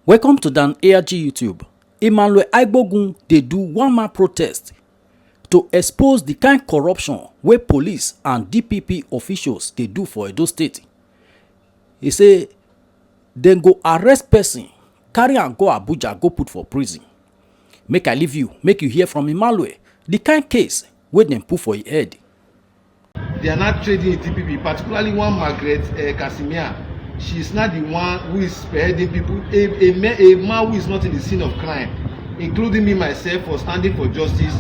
Welcome to Dan ARG YouTube. Emmanuel Aigbogun dey do one-man protest to expose the kind corruption wey police and DPP officials dey do for Edo State. He say dem go arrest person, carry am go Abuja, go put for prison. Make I leave you, make you hear from Emmanuel the kind case wey dem put for him head. They are not trading in DPP, particularly one MARGARET CASIMIE. She is not the one who is spearheading people, a man who is not in the scene of crime, including me myself, for standing for justice.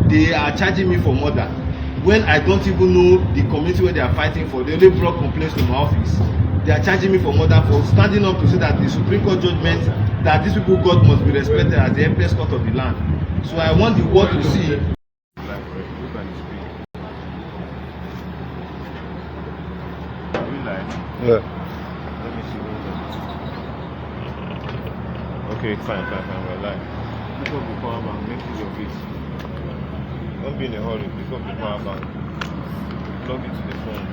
They are charging me for murder when I don't even know the community where they are fighting for. They only brought complaints to my office. They are charging me for murder for standing up to say that the Supreme Court judgment that these people got must be respected as the apex court of the land. So I want the world to see. Yeah. Let me see. Okay, fine. We're live. Pick up the power bank, make use of it. Don't be in a hurry. Pick up the power bank. Plug it to the phone.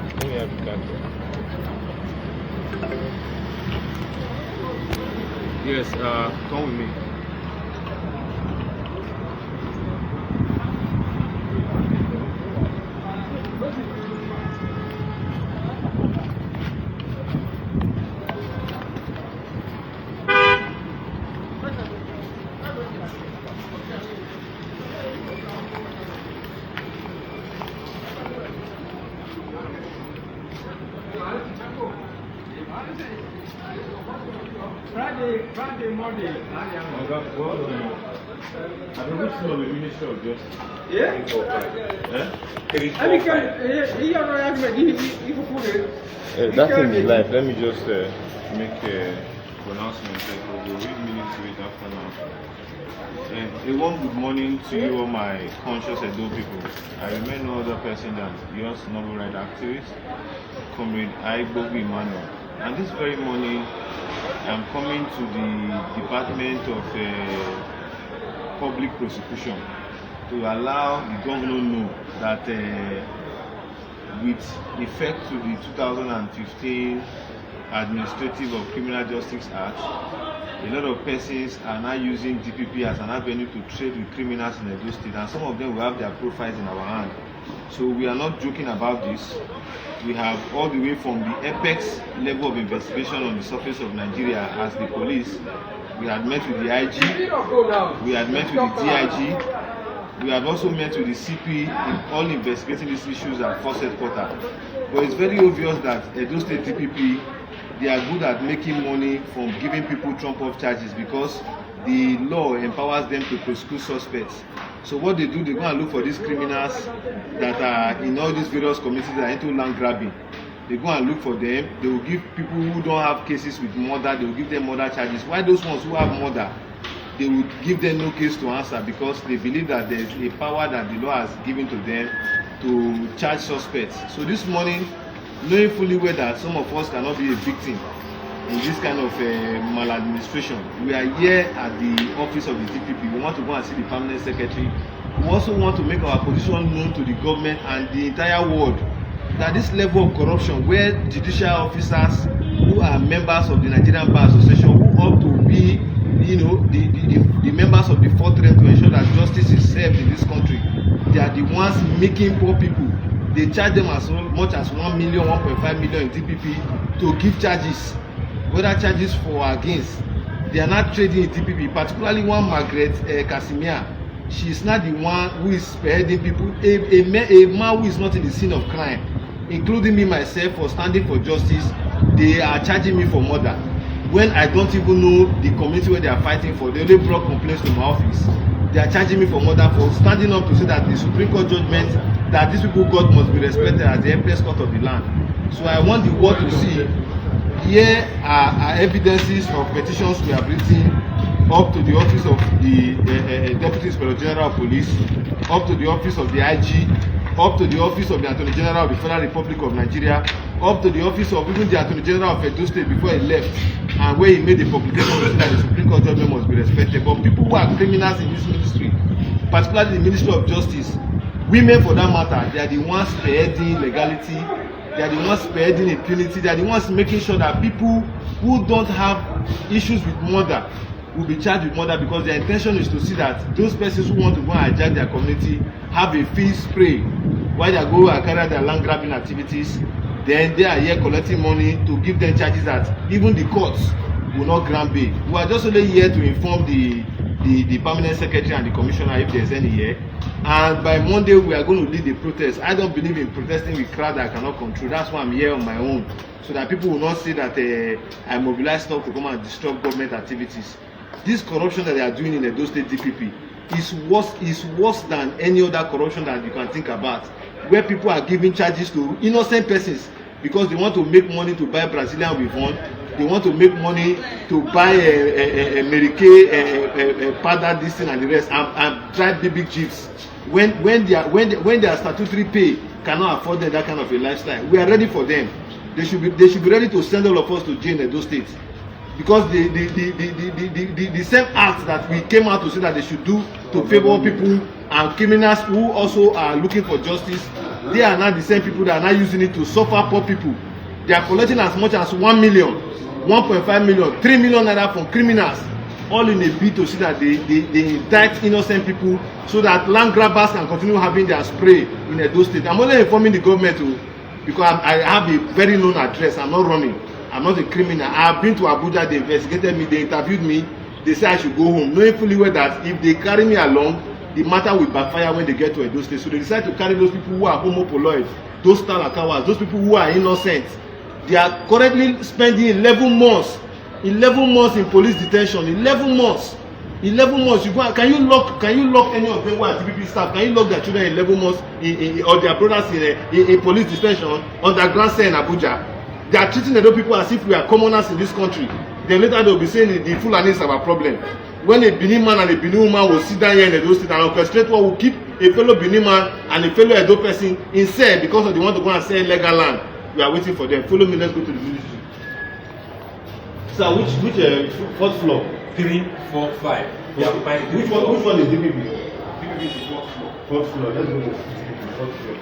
Let me have the card. Yes, come with me. Friday morning. I've been reaching on the Ministry of Justice. Yeah? That thing is live. Let me just make a pronouncement. We'll read minutes to it after now. A warm good morning to you, all my conscious Edo people. I remain no other person than yours, noble right activist, Comrade Aigbogun Emmanuel. And this very morning, I'm coming to the Department of Public Prosecution to allow the governor know that with effect to the 2015 Administrative of Criminal Justice Act, a lot of persons are now using DPP as an avenue to trade with criminals in Edo State, and some of them will have their profiles in our hand. So we are not joking about this. We have all the way from the apex level of investigation on the surface of Nigeria as the police. We had met with the IG, we had met with the DIG, we had also met with the CP in all investigating these issues at Force Headquarters. But it's very obvious that Edo State DPP, they are good at making money from giving people trump-off charges because the law empowers them to prosecute suspects. So what they do, they go and look for these criminals that are in all these various communities that are into land grabbing. They go and look for them. They will give people who don't have cases with murder, they will give them murder charges. Why those ones who have murder, they will give them no case to answer because they believe that there is a power that the law has given to them to charge suspects. So this morning, knowing fully well that some of us cannot be a victim in this kind of maladministration, we are here at the office of the DPP. We want to go and see the permanent secretary. We also want to make our position known to the government and the entire world that this level of corruption, where judicial officers who are members of the Nigerian Bar Association, who ought to be, the members of the fourth rank to ensure that justice is served in this country, they are the ones making poor people. They charge them as much as 1 million, 1.5 million in DPP to give charges, whether charges for or against. They are not trading in DPP, particularly one MARGARET CASIMIE. She is not the one who is spearheading people, a man who is not in the scene of crime, including me myself, for standing for justice. They are charging me for murder when I don't even know the community where they are fighting for. They only brought complaints to my office. They are charging me for murder for standing up to say that the Supreme Court judgment that these people got must be respected as the apex court of the land. So I want the world to see. Here are evidences of petitions we have written up to the office of the Deputy Inspector General of Police, up to the office of the IG, up to the office of the Attorney General of the Federal Republic of Nigeria, up to the office of even the Attorney General of Edo State before he left, and where he made a publication to say that the Supreme Court judgment must be respected. But people who are criminals in this ministry, particularly the Ministry of Justice, women for that matter, they are the ones spearheading legality, they are the ones spearheading impunity, they are the ones making sure that people who don't have issues with murder will be charged with murder, because their intention is to see that those persons who want to go and hijack their community have a field spray while they go and carry out their land grabbing activities. Then they are here collecting money to give them charges that even the courts will not grant bail. We are just only here to inform the permanent secretary and the commissioner if there is any here. And by Monday we are going to lead the protest. I don't believe in protesting with crowd that I cannot control. That's why I'm here on my own, so that people will not say that I mobilize stuff to come and disrupt government activities. This corruption that they are doing in Edo State DPP is worse than any other corruption that you can think about, where people are giving charges to innocent persons because they want to make money to buy Brazilian Vivon, they want to make money to buy a Mary Kay, powder, this thing and the rest, and drive big jeeps. When their statutory pay cannot afford them that kind of a lifestyle, we are ready for them. They should be ready to send all of us to jail in Edo State. Because the same act that we came out to say that they should do to favour people and criminals who also are looking for justice, they are now the same people that are now using it to suffer poor people. They are collecting as much as 1 million, 1.5 million, 3 million naira from criminals, all in a bid to see that they indict innocent people so that land grabbers can continue having their spray in Edo State. I'm only informing the government because I have a very known address. I'm not running. I'm not a criminal. I have been to Abuja. They investigated me. They interviewed me. They said I should go home, knowing fully well that if they carry me along, the matter will backfire when they get to Edo State. So they decide to carry those people who are homopoloid, those talakawas, those people who are innocent. They are currently spending 11 months in police detention. 11 months. 11 months. You go. Can you lock any of them who are DPP staff? Can you lock their children 11 months or their brothers in police detention underground cell in Abuja? They are treating the people as if we are commoners in this country. Then later they will be saying the Fulani is our problem. When a Benin man and a Benin woman will sit down here in Edo State and orchestrate what will keep a fellow Benin man and a fellow Edo person in cell because they want to go and sell legal land. We are waiting for them. Follow me, let's go to the ministry. Sir, which fourth floor? 3, 4, 5. We occupy Which one is DPP? DPP is the 4th floor. Fourth floor. Let's go to the fourth floor.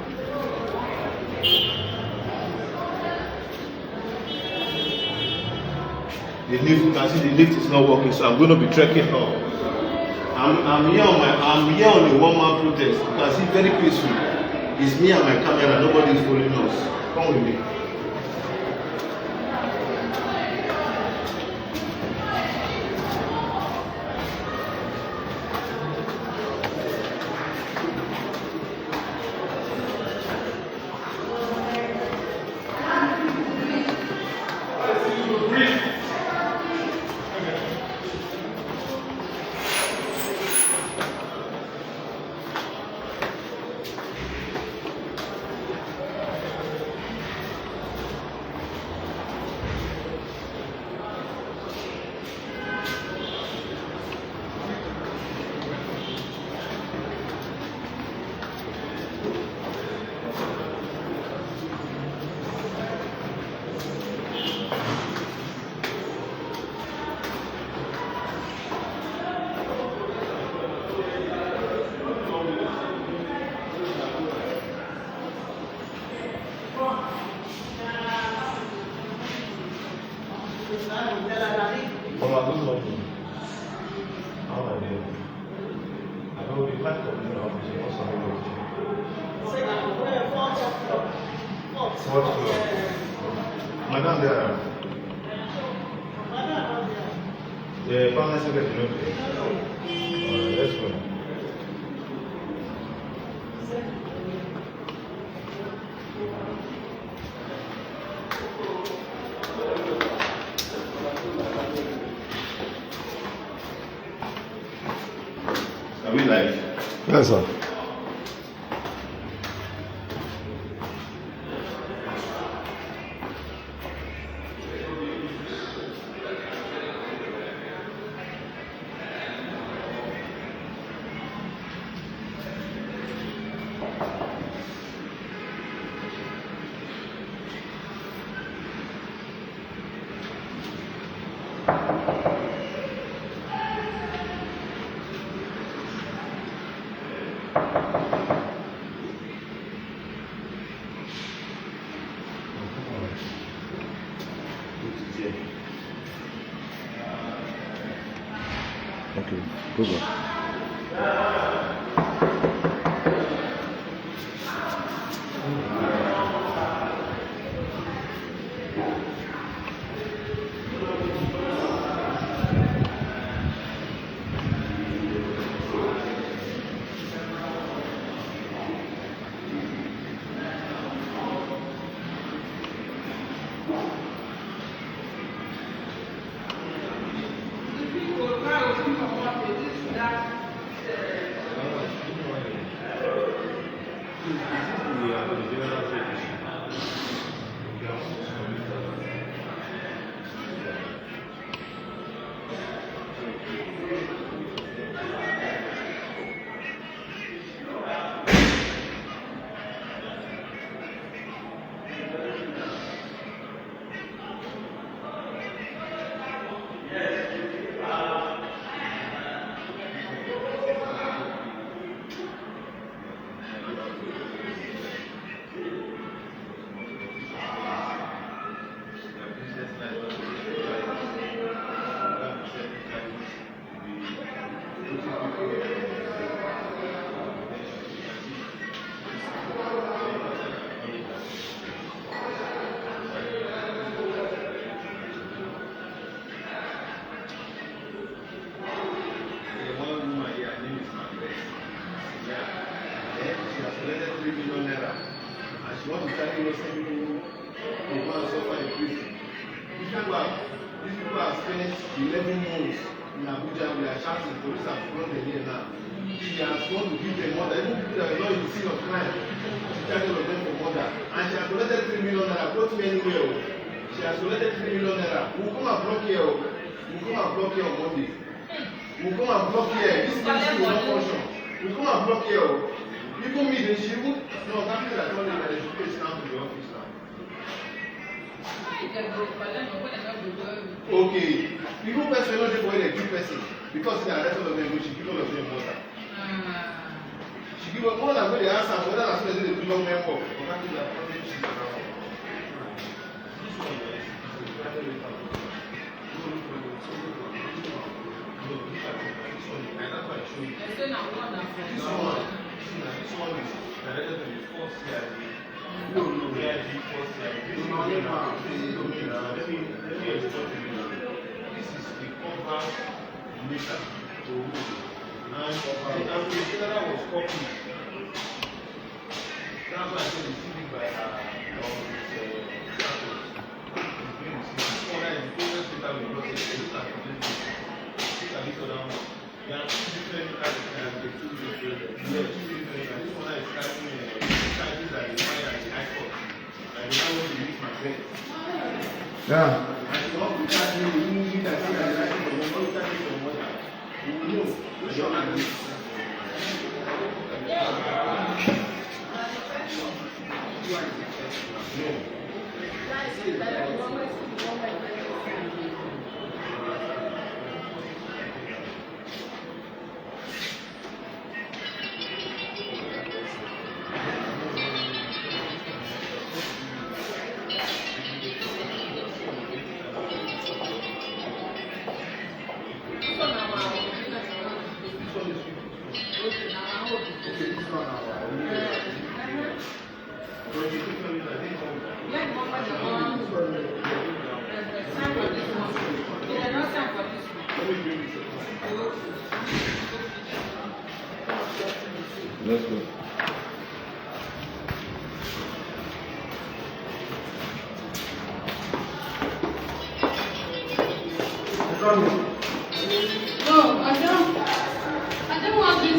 The lift, you can see the lift is not working, so I'm going to be trekking up. I'm here on a one-man protest. You can see very peaceful. It's me and my camera. Nobody is following us. Come with me. Madam, the permanent secretary. Let's go. Are we live? Yes, sir. Good one. She has collected 3 million naira and she wants to carry innocent people to go and suffer in prison. These people have spent 11 months in Abuja. We are shouting, police have brought them here now. She has gone to give them murder, even people that are not in the scene of crime. She charged all of them for murder. And she has collected 3 million naira, brought me anywhere. She has collected 3 million naira. We'll come and block here. We'll come and block here on Monday. We'll come and block here. This ministry will not function. We'll come and block here. Even me, she would. No, that means I told them that they should pay down to the office now. Okay. People person not for a good person because they are arrested of them, she give all of them water. She give more than when they ask her whether as soon as they do long men work. This one is directed to the first CID. No. CID, first CID. Let me explain to you. This is the cover letter to who? And the application was copied. That's why I said it's sealed by this one is the previous letter we got. This are this other one. There are two different this one is charges that is higher than the high court. And they don't want to use my bed. Yeah. And so we charge me, we need that thing that is right for them, not charge me for mother. We will know. Which one are these? Let's go. No, I don't want you to.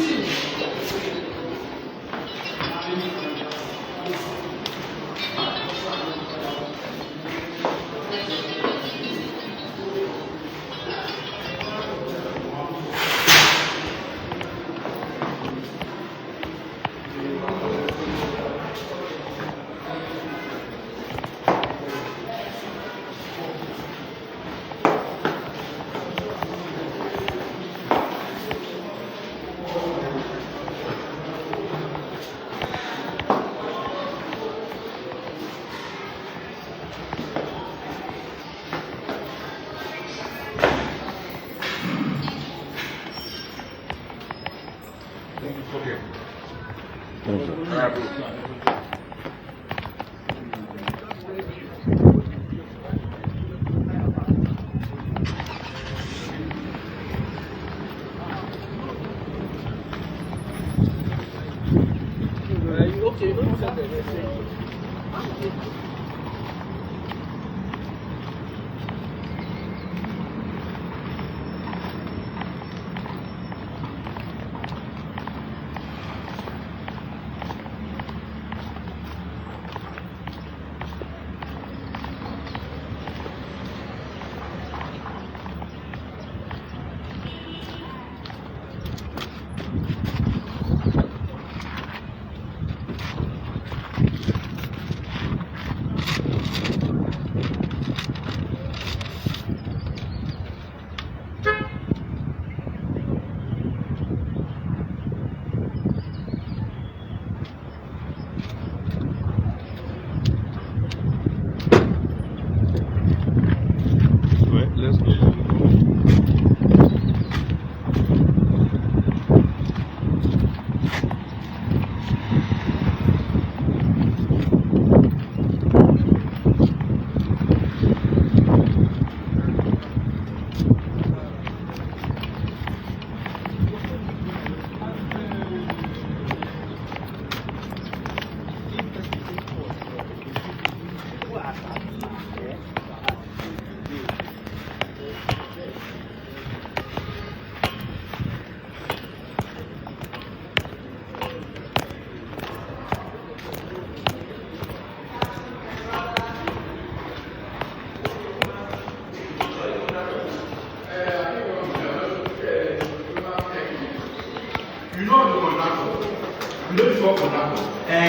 Okay. Let's go.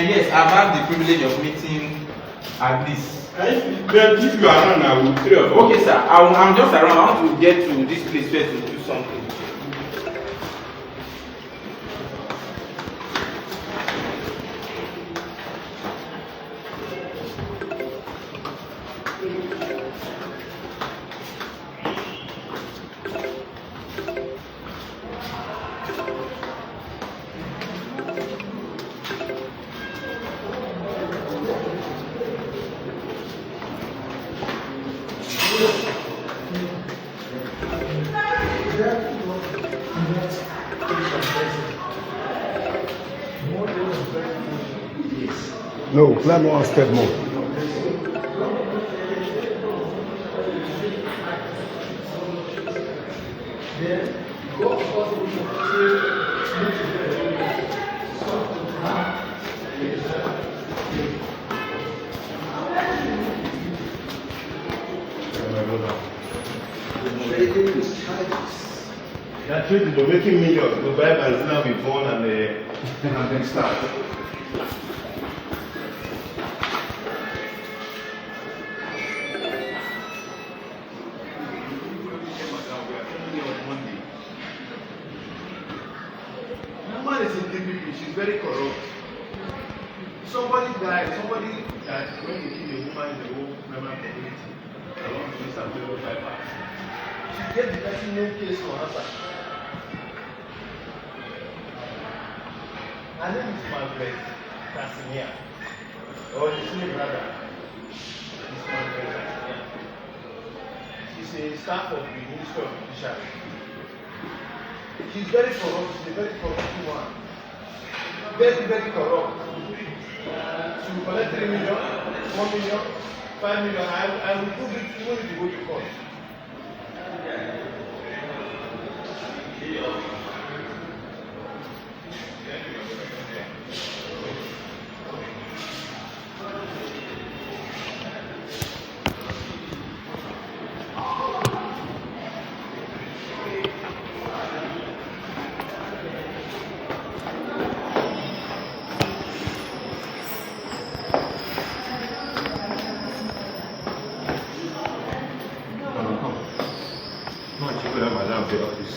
Yes, I've had the privilege of meeting at least. Then if you are around, I will three of us. Okay, sir. I'm just around. I want to get to this place first to do something. No, climb one step more. That trade is making millions to buy benzina with phone and then start. Woman is in DPP, she's very corrupt. Somebody died, somebody that when they kill a woman in the whole member community, along with some people bypass. She get the person no case for answer. Her name is MARGARET CASIMIE, or the same brother. Is MARGARET CASIMIE. She's a staff of the Ministry of Judiciary. She's very corrupt, she's a very corrupt woman. Very, very corrupt. She will collect 3 million, 1 million, 5 million. I will prove it even if you go to court. No, she could have madam the office.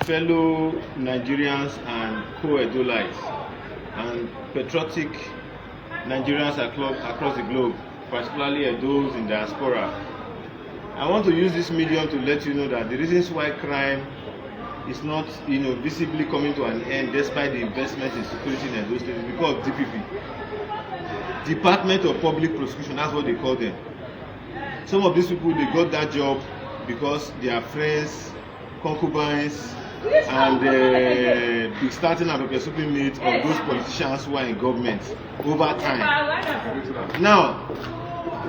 fellow Nigerians and co-Edolites and patriotic Nigerians across the globe, particularly those in diaspora. I want to use this medium to let you know that the reasons why crime is not, visibly coming to an end despite the investment in security in those states is because of DPP, Department of Public Prosecution. That's what they call them. Some of these people, they got that job because they are friends, concubines, and big starting and pursuing mates of those politicians who are in government over time. Now,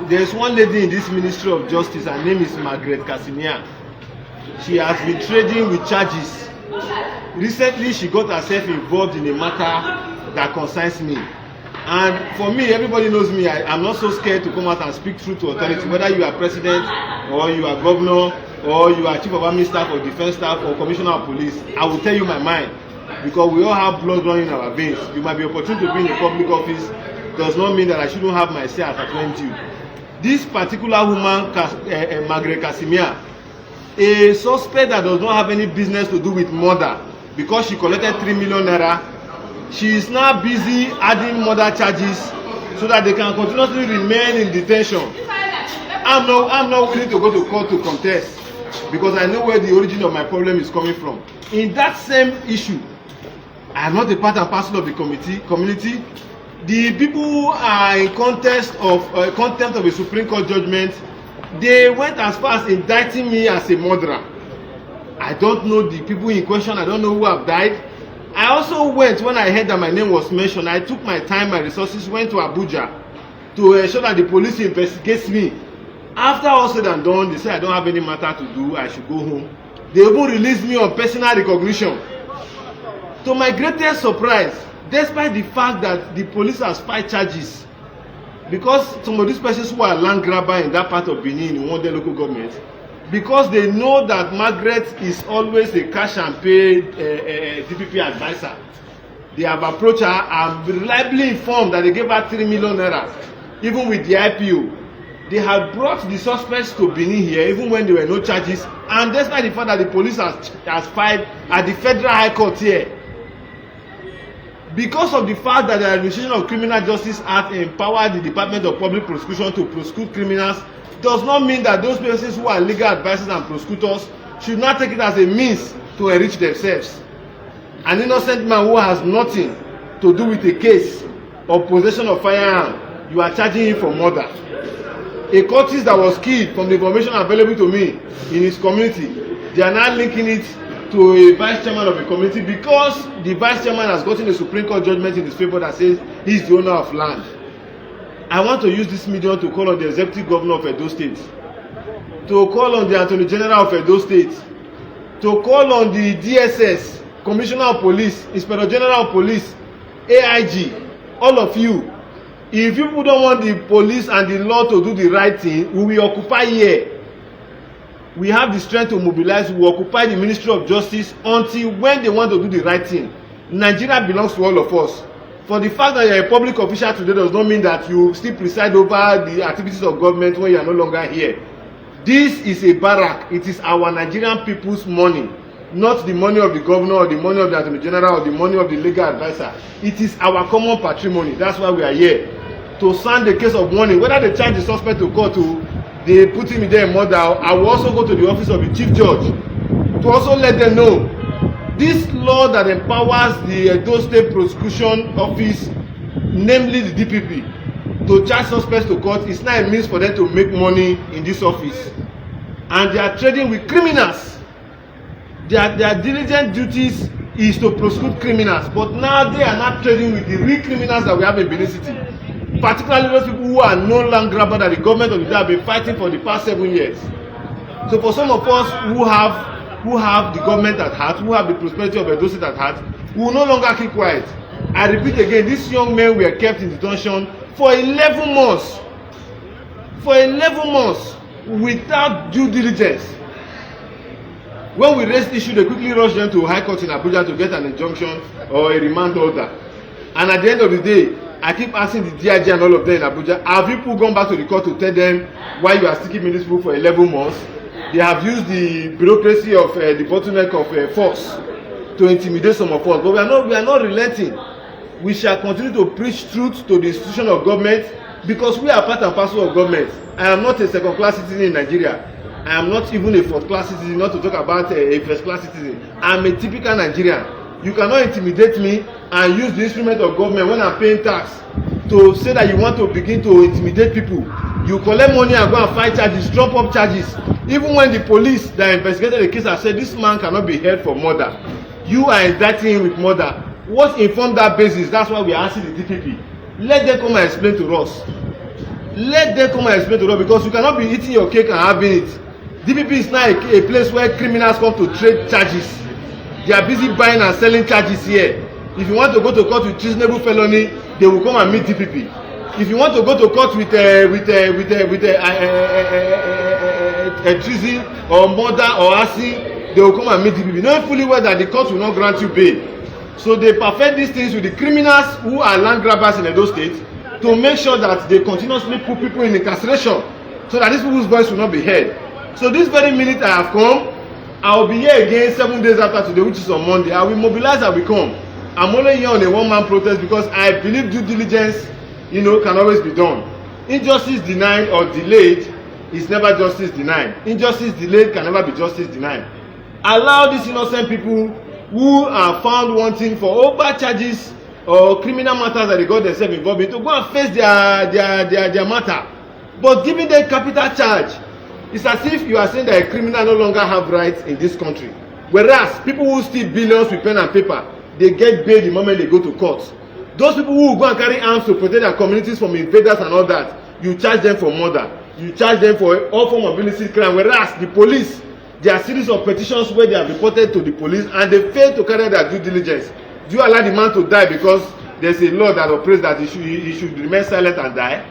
there's one lady in this Ministry of Justice. Her name is MARGARET. She has been trading with charges. Recently, she got herself involved in a matter that concerns me. And for me, everybody knows me. I'm not so scared to come out and speak truth to authority, whether you are president or you are governor or you are chief of army staff or defense staff or commissioner of police. I will tell you my mind, because we all have blood running in our veins. You might be opportune to be in a public office, does not mean that I shouldn't have my say as at you. This particular woman, MARGARET, a suspect that does not have any business to do with murder, because she collected 3 million naira, she is now busy adding murder charges so that they can continuously remain in detention. I'm not willing to go to court to contest, because I know where the origin of my problem is coming from. In that same issue, I am not a part and parcel of the community. The people who are in contempt of a Supreme Court judgment, they went as far as indicting me as a murderer. I don't know the people in question. I don't know who have died. I also went, when I heard that my name was mentioned, I took my time, my resources, went to Abuja to ensure that the police investigates me. After all said and done, they said I don't have any matter to do, I should go home. They even released me on personal recognition. To my greatest surprise, despite the fact that the police has filed charges, because some of these persons who are land grabber in that part of Benin, in one of the local government, because they know that MARGARET is always a cash and pay DPP advisor, they have approached her and reliably informed that they gave her 3 million naira, even with the IPO. They have brought the suspects to Benin here, even when there were no charges, and despite the fact that the police has filed at the Federal High Court here. Because of the fact that the Administration of Criminal Justice Act empowered the Department of Public Prosecution to prosecute criminals, does not mean that those persons who are legal advisors and prosecutors should not take it as a means to enrich themselves. An innocent man who has nothing to do with a case of possession of firearm, you are charging him for murder. A cultist that was killed, from the information available to me, in his community, they are now linking it to a vice chairman of a community because the vice chairman has gotten a Supreme Court judgment in his favor that says he is the owner of land. I want to use this medium to call on the executive governor of Edo State, to call on the Attorney General of Edo State, to call on the DSS, Commissioner of Police, Inspector General of Police, AIG, all of you. If people don't want the police and the law to do the right thing, we will occupy here. We have the strength to mobilize. We will occupy the Ministry of Justice until when they want to do the right thing. Nigeria belongs to all of us. For the fact that you are a public official today does not mean that you still preside over the activities of government when you are no longer here. This is a barrack. It is our Nigerian people's money, not the money of the governor or the money of the Attorney General or the money of the legal advisor. It is our common patrimony. That's why we are here, to sound the case of warning. Whether they charge the suspect to court, they put him in there in murder, I will also go to the office of the chief judge to also let them know this law that empowers the Edo State Prosecution Office, namely the DPP, to charge suspects to court is not a means for them to make money in this office. And they are trading with criminals. Their diligent duties is to prosecute criminals, but now they are not trading with the real criminals that we have in Benin City. Particularly those people who are no land grabber that the government of the day have been fighting for the past 7 years. So for some of us who have the government at heart, who have the prosperity of Edo State at heart, we will no longer keep quiet. I repeat again, these young men were kept in detention for 11 months. For 11 months without due diligence. When we raised the issue, they quickly rushed them to High Court in Abuja to get an injunction or a remand order. And at the end of the day, I keep asking the DIG and all of them in Abuja, have people gone back to the court to tell them why you are sticking in this book for 11 months? They have used the bureaucracy of the bottleneck of force to intimidate some of us. But we are not relenting. We shall continue to preach truth to the institution of government because we are part and parcel of government. I am not a second-class citizen in Nigeria. I am not even a fourth-class citizen, not to talk about a first-class citizen. I am a typical Nigerian. You cannot intimidate me and use the instrument of government when I'm paying tax to say that you want to begin to intimidate people. You collect money and go and fight charges, trump up charges. Even when the police that investigated the case have said this man cannot be held for murder, you are indicting him with murder. What informed that basis? That's why we are asking the DPP. Let them come and explain to us. Let them come and explain to us, because you cannot be eating your cake and having it. DPP is not a place where criminals come to trade charges. They are busy buying and selling charges here. If you want to go to court with treasonable felony, they will come and meet DPP. If you want to go to court with treason or murder or arson, they will come and meet DPP. Knowing fully well that the court will not grant you bail. So they perfect these things with the criminals who are land grabbers in Edo State to make sure that they continuously put people in incarceration so that these people's voice will not be heard. So this very minute I have come, I will be here again 7 days after today, which is on Monday. I will mobilize and will come. I'm only here on a one-man protest because I believe due diligence, can always be done. Injustice denied or delayed is never justice denied. Injustice delayed can never be justice denied. Allow these innocent people who are found wanting for over charges or criminal matters that they got themselves involved in to go and face their matter. But giving them capital charge, it's as if you are saying that a criminal no longer have rights in this country. Whereas people who steal billions with pen and paper, they get bail the moment they go to court. Those people who go and carry arms to protect their communities from invaders and all that, you charge them for murder. You charge them for all form of illicit crime. Whereas the police, there are series of petitions where they have reported to the police and they fail to carry their due diligence. Do you allow the man to die because there's a law that operates that he should remain silent and die?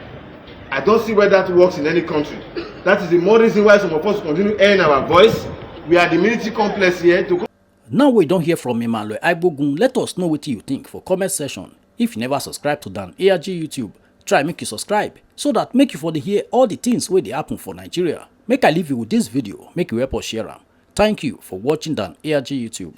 I don't see where that works in any country. That is the more reason why some of us continue airing our voice. We are the military complex here to. Now we don't hear from Emmanuel Aibogun. Let us know what you think for comment section. If you never subscribe to Dan ARG YouTube, try make you subscribe so that make you for the hear all the things where they happen for Nigeria. Make I leave you with this video, make you help us share them. Thank you for watching Dan ARG YouTube.